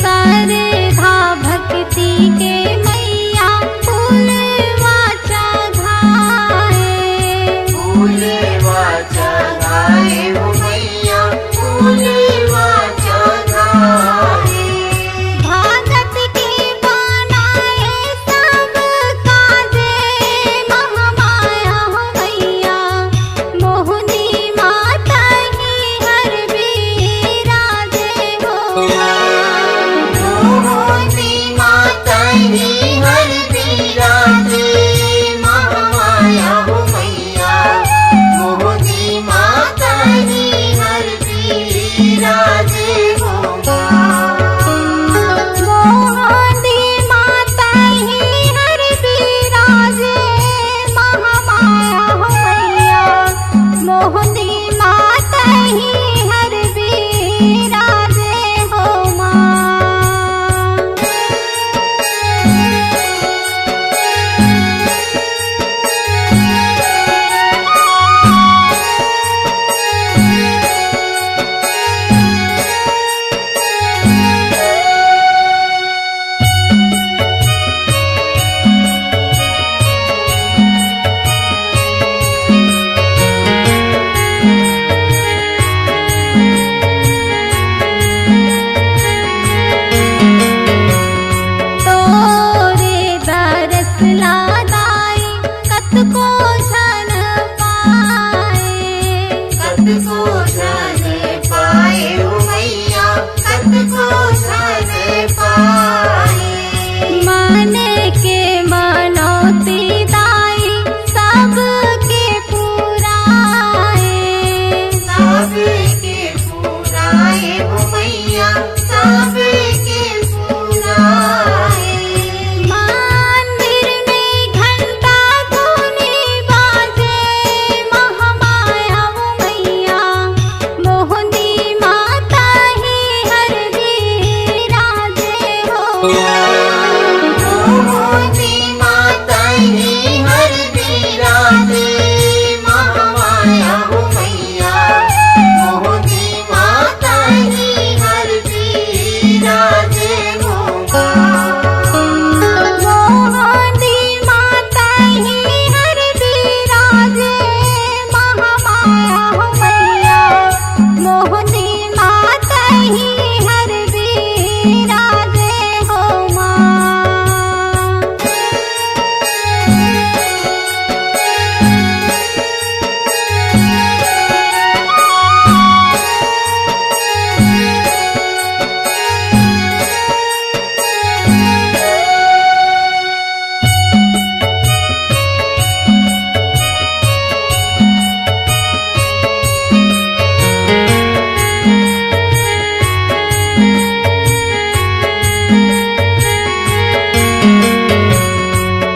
श्रद्धा भक्ति के मैया फूलवा चढ़ाए, फूलवा चढ़ाए हो मैया फूलवा चढ़ाए। भगत के बनाए सब काजे महामाया हो मैया, मोहनी माता ही हर बिराजे हो। मोहनी माता ही हर बिराजे महामाया हो मैया, मोहनी माता ही हर बिराजे हो। मोहनी माता ही हर बिराजे महामाया हो मैया, मोहनी माता ही हर बिराजे हो माँ। तोरे दरस लादाई कतको झन पाए, कतको झन पाए हो मैया कतको झन पाए। मन के मनौती दाई सबके पुराए, सबके पुराए हो मैया सबके पुराए। मंदिर में घंटा धुनी बाजे महामाया हो मैया, मोहनी माता ही हर बिराजे हो। मोहनी माता ही हर बिराजे महामाया हो मैया, मोहनी माता ही हर बिराजे हो। मोहनी माता ही हर बिराजे महामाया हो मैया, मोहनी माता ही हर बिराजे हो माँ।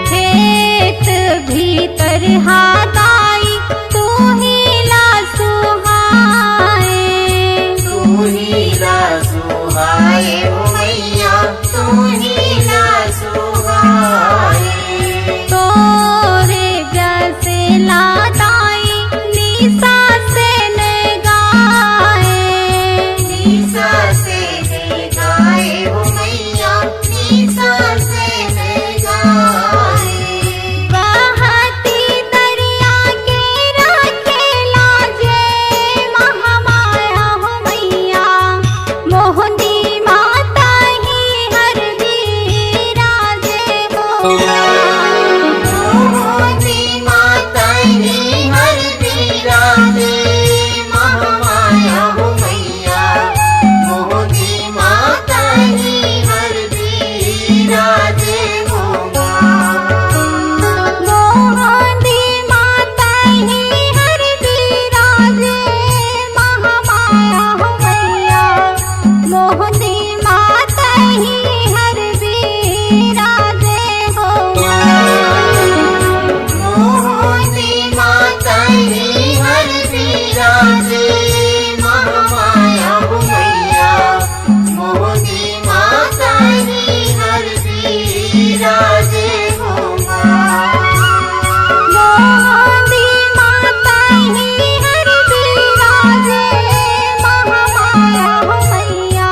खेत भीतर हादाई तू ही ला सुहाए, तू ही ला सुहाए हो मैया तू ही ला सुहाए। तोरे जैसे लादाई निशा से न गाए, निशा से गाए हो मैया निशा से गाए। बहती दरिया के रखे लाजे महामाया हो मैया, मोहनी माता ही हर बिराजे हो। मोहनी माता ही हर बिराजे महामाया हो मैया, मोहनी माता ही हर बिराजे हो। मोहनी माता ही हर बिराजे महामाया हो मैया, मोहनी माता ही हर बिराजे हो। मोहनी माता ही हर बिराजे महामाया हो मैया, मोहनी माता ही हर बिराजे हो। मोहनी माता ही हर बिराजे महामाया हो मैया,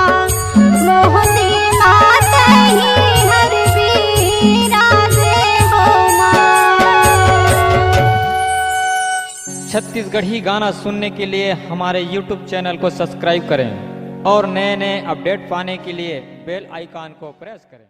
छत्तीसगढ़ी गाना सुनने के लिए हमारे YouTube चैनल को सब्सक्राइब करें और नए नए अपडेट पाने के लिए बेल आइकॉन को प्रेस करें।